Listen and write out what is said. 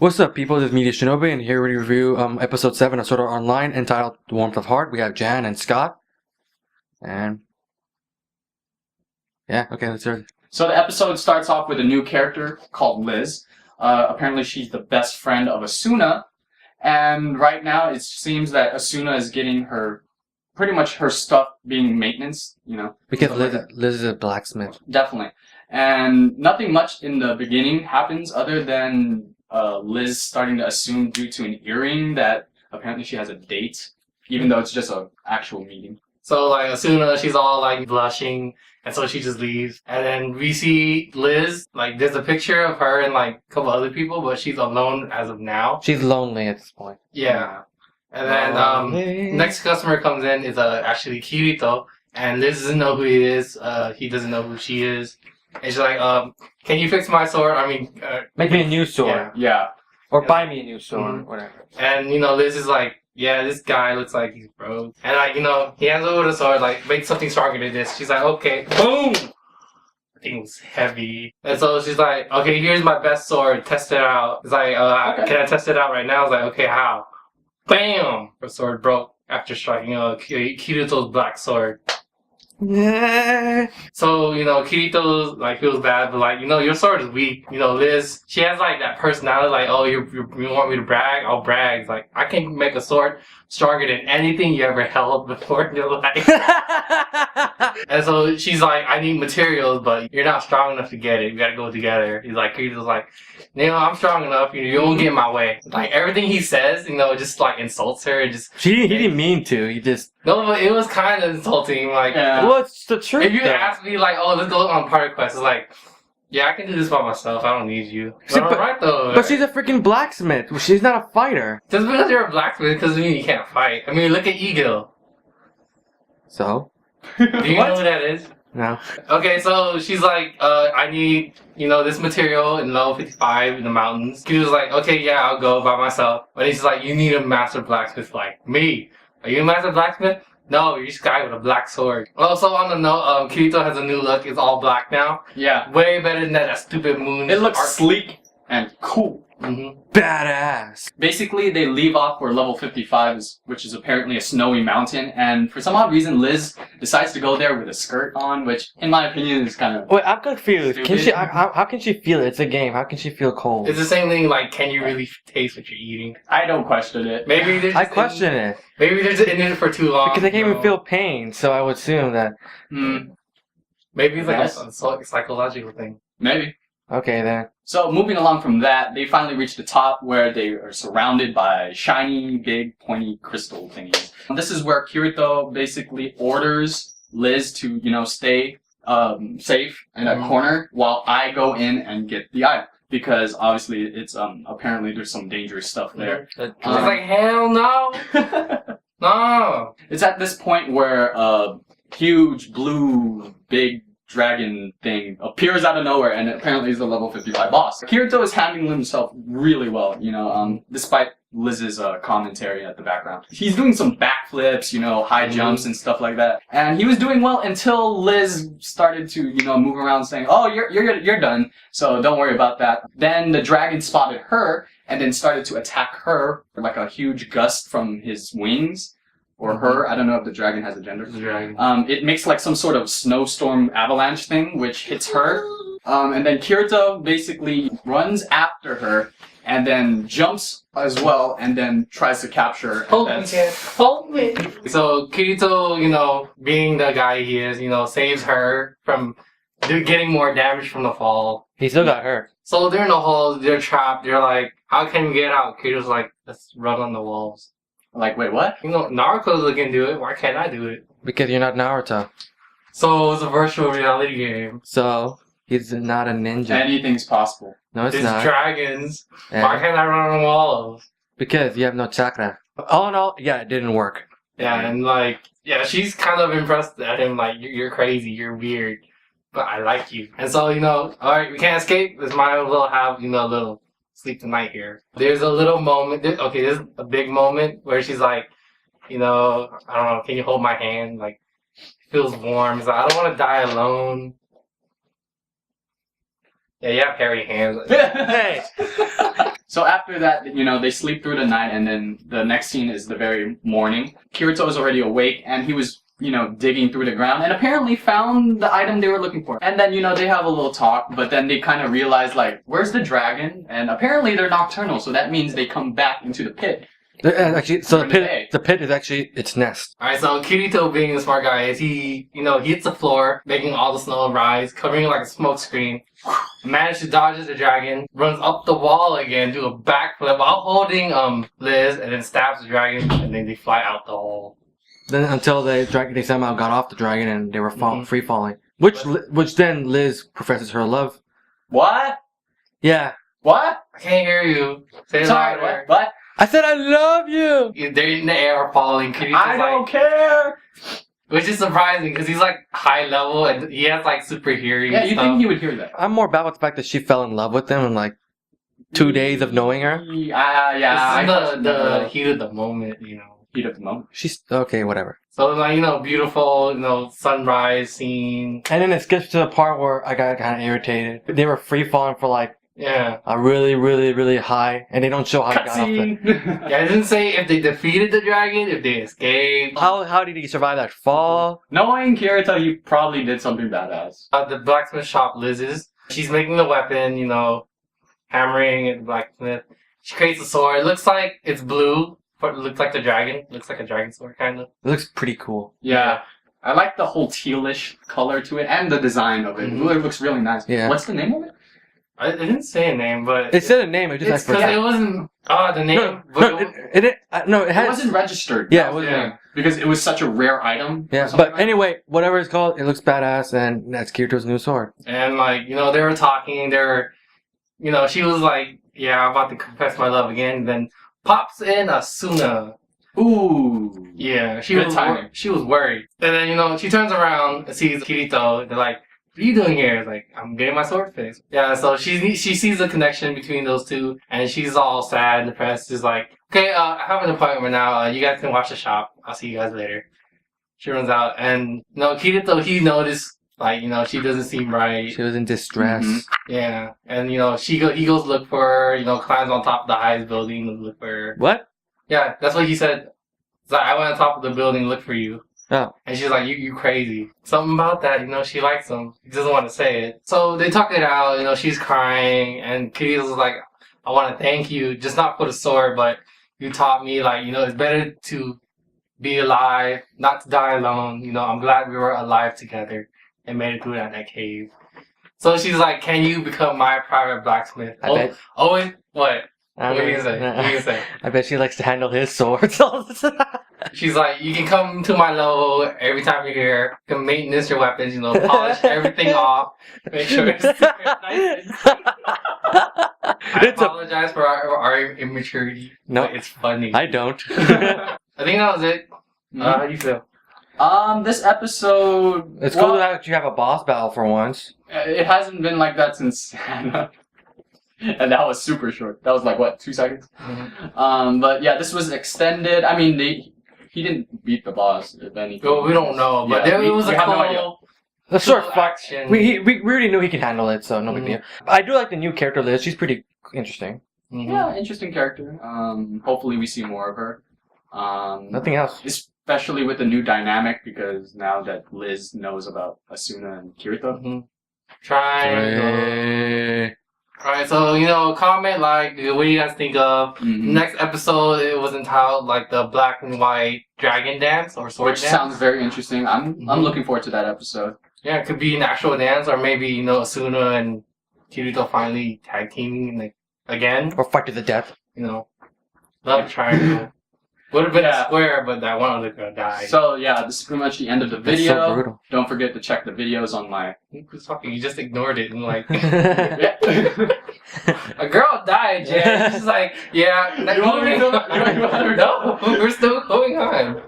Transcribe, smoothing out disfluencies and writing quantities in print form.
What's up, people? This is MediaShinobi, and here we review episode 7 of Sword Art Online entitled The Warmth of Heart. We have Jan and Scott. And yeah, okay, let's hear it. So the episode starts off with a new character called Liz. Apparently she's the best friend of Asuna. And right now it seems that Asuna is getting pretty much her stuff being maintenance, you know. Because Liz is a blacksmith. Definitely. And nothing much in the beginning happens other than Liz starting to assume due to an earring that apparently she has a date, even though it's just an actual meeting. So like Asuna, she's all like blushing, and so she just leaves. And then we see Liz, like there's a picture of her and like a couple other people, but she's alone as of now. She's lonely at this point. Yeah. And then next customer comes in is actually Kirito, and Liz doesn't know who he is. He doesn't know who she is. And she's like, can you fix my sword? I mean, make me a new sword. Yeah. Or buy me a new sword, whatever. And, you know, Liz is like, yeah, this guy looks like he's broke. And, like, you know, he hands over the sword, like, make something stronger than this. She's like, okay, boom! The thing was heavy. And so she's like, okay, here's my best sword, test it out. It's like, can I test it out right now? I was like, okay, how? Bam! Her sword broke after striking Kirito's black sword. Yeah. So, you know, Kirito, like, feels bad, but, like, you know, your sword is weak. You know, Liz, she has, like, that personality, like, oh, you want me to brag? I'll brag. It's like, I can make a sword stronger than anything you ever held before in your life. And so she's like, I need materials, but you're not strong enough to get it. We gotta go together. He's like, Kirito's like, you know, I'm strong enough. You won't get in my way. Like, everything he says, you know, just, like, insults her. He didn't mean to. He just... No, but it was kind of insulting. Like, well, it's the truth. If you ask me, like, oh, let's go on party quest, it's like, yeah, I can do this by myself. I don't need you. But alright, though. But she's a freaking blacksmith. She's not a fighter. Just because you're a blacksmith doesn't mean you can't fight. I mean, look at Eagle. So? Do you know who that is? No. Okay, so she's like, I need, you know, this material in level 55 in the mountains. She was like, okay, yeah, I'll go by myself. But he's like, you need a master blacksmith like me. Are you a master blacksmith? No, you're just a guy with a black sword. Also, on the note, Kirito has a new look. It's all black now. Yeah. Way better than that stupid moon. It looks sleek and cool. Badass. Basically, they leave off where level 55 is, which is apparently a snowy mountain, and for some odd reason, Liz decides to go there with a skirt on, which, in my opinion, is kind of... Wait, I'm confused. Can she? How can she feel it? It's a game. How can she feel cold? It's the same thing, like, can you really taste what you're eating? I don't question it. Maybe they're just I question it. Maybe they're just in it for too long. Because they can't even feel pain, so I would assume that... Maybe it's like a psychological thing. Maybe. Okay, then. So, moving along from that, they finally reach the top where they are surrounded by shiny, big, pointy crystal thingies. This is where Kirito basically orders Liz to, you know, stay safe in a corner while I go in and get the item. Because, obviously, it's, apparently there's some dangerous stuff there. It's like, hell no! No! It's at this point where a huge, blue, big dragon thing appears out of nowhere and apparently is the level 55 boss. Kirito is handling himself really well, you know, despite Liz's commentary at the background. He's doing some backflips, you know, high jumps and stuff like that. And he was doing well until Liz started to, you know, move around saying, oh, you're done, so don't worry about that. Then the dragon spotted her and then started to attack her like a huge gust from his wings. Or her, I don't know if the dragon has a gender. It makes like some sort of snowstorm avalanche thing, which hits her. And then Kirito basically runs after her, and then jumps as well, and then tries to capture her. Hold me, Ken. Hold me! So Kirito, you know, being the guy he is, you know, saves her from getting more damage from the fall. He still got hurt. So they're in the hole, they're trapped, they're like, how can we get out? Kirito's like, let's run on the walls. Like, wait, what? You know, Naruto can do it. Why can't I do it? Because you're not Naruto. So it's a virtual reality game. So he's not a ninja. Anything's possible. No, it's There's not. Dragons. Yeah. Why can't I run on walls? Because you have no chakra. All in all, yeah, it didn't work. Yeah, and like, yeah, she's kind of impressed at him. Like, you're crazy, you're weird, but I like you. And so, you know, all right, we can't escape. Let's might as well have, you know, a little sleep tonight here. There's a little moment, there's a big moment where she's like, you know, I don't know, can you hold my hand? Like, it feels warm. It's like, I don't want to die alone. Yeah, you have hairy hands. Hey! So after that, you know, they sleep through the night, and then the next scene is the very morning. Kirito is already awake, and he was, you know, digging through the ground, and apparently found the item they were looking for. And then, you know, they have a little talk, but then they kind of realize, like, where's the dragon? And apparently they're nocturnal, so that means they come back into the pit. Actually, so During the day. the pit is actually its nest. Alright, so Kirito being the smart guy is he hits the floor, making all the snow rise, covering it like a smoke screen. Manages to dodge the dragon, runs up the wall again, do a backflip while holding Liz, and then stabs the dragon, and then they fly out the hole. Then until they somehow got off the dragon and they were free falling. Which then Liz professes her love. What? Yeah. What? I can't hear you. Say it Sorry, louder. what? I said I love you! They're in the air falling. Kirito's I don't care! Which is surprising because he's like high level and he has like super hearing. Yeah, you stuff. think he would hear that? I'm more about the fact that she fell in love with him in like 2 days of knowing her. Yeah. This is the heat of the moment, you know. Heat of the moment. She's okay, whatever. So like, you know, beautiful, you know, sunrise scene. And then it skips to the part where I got kind of irritated. They were free falling for like Yeah. a really, really, really high, and they don't show how they got off it. Cutscene! Yeah, it didn't say if they defeated the dragon, if they escaped. How did he survive that fall? Knowing Kirito, he probably did something badass. The blacksmith shop Liz's. She's making the weapon, you know, hammering at the blacksmith. She creates a sword. It looks like it's blue, but it looks like the dragon. It looks like a dragon sword, kind of. It looks pretty cool. Yeah. I like the whole tealish color to it and the design of it. Mhm. It looks really nice. Yeah. What's the name of it? I didn't say a name, but It said a name, it just it's I because forgot. it wasn't. Oh, the name. No, but it It has. wasn't registered. Yeah, That it was the wasn't. name. Because it was such a rare item. or Yeah, something but like anyway, whatever it's called, it looks badass, and that's Kirito's new sword. And like, you know, they were talking. They were, you know, she was like, "Yeah, I'm about to confess my love again." Then pops in Asuna. that. Ooh. Yeah, she Good was timing. she was worried. And then, you know, she turns around and sees Kirito. They're like, "What are you doing here?" It's like, "I'm getting my sword fixed." Yeah, so she sees the connection between those two, and she's all sad and depressed. She's like, "Okay, I have an appointment now. You guys can watch the shop. I'll see you guys later." She runs out, and no, Kirito, he noticed, like, you know, she doesn't seem right. She was in distress. Mhm. Yeah, and you know, he goes look for her. You know, climbs on top of the highest building to look for her. What? Yeah, that's what he said. It's like, I went on top of the building to look for you. Oh. And she's like, you crazy. Something about that, you know, she likes him. He doesn't want to say it. So they talk it out, you know, she's crying, and Kirito's like, "I want to thank you, just not for the sword, but you taught me, like, you know, it's better to be alive, not to die alone. You know, I'm glad we were alive together and made it through that cave." So she's like, "Can you become my private blacksmith?" I bet. Always, what? I What don't do you know. say? What do you say? I bet she likes to handle his swords all the time. She's like, "You can come to my level every time you're here. You can maintenance your weapons, you know, polish everything off, make sure it's nice and I It's a- apologize for our immaturity. No. but it's funny. I don't. I think that was it. How do you feel? This episode. It's cool to actually have a boss battle for once. It hasn't been like that since Hannah. And that was super short. That was like, what, 2 seconds? But yeah, this was extended. I mean, he didn't beat the boss, if anything. Well, we don't know, but Yeah, there was we a have no idea. cool The sword cool fight. action. We already knew he can handle it, so no big Mhm. deal. I do like the new character Liz. She's pretty interesting. Mhm. Yeah, interesting character. Hopefully we see more of her. Nothing else. Especially with the new dynamic, because now that Liz knows about Asuna and Kirito. Mhm. Triangle. Hey. Alright, so, you know, comment, like, what do you guys think of? Mhm. Next episode, it was entitled, like, the black and white dragon dance or sword Which dance. sounds very interesting. I'm Mhm. looking forward to that episode. Yeah, it could be an actual dance, or maybe, you know, Asuna and Kirito finally tag teaming, like, again. Or fight to the death. You know, love triangle. Would have been Yeah. a square, but that one other girl died. So yeah, this is pretty much the end of the That's video. so brutal. Don't forget to check the videos on my. Who's talking? You just ignored it and like Yeah. a girl died, Jay. She's like, yeah. You want me to- you want me to- No, we're still going on.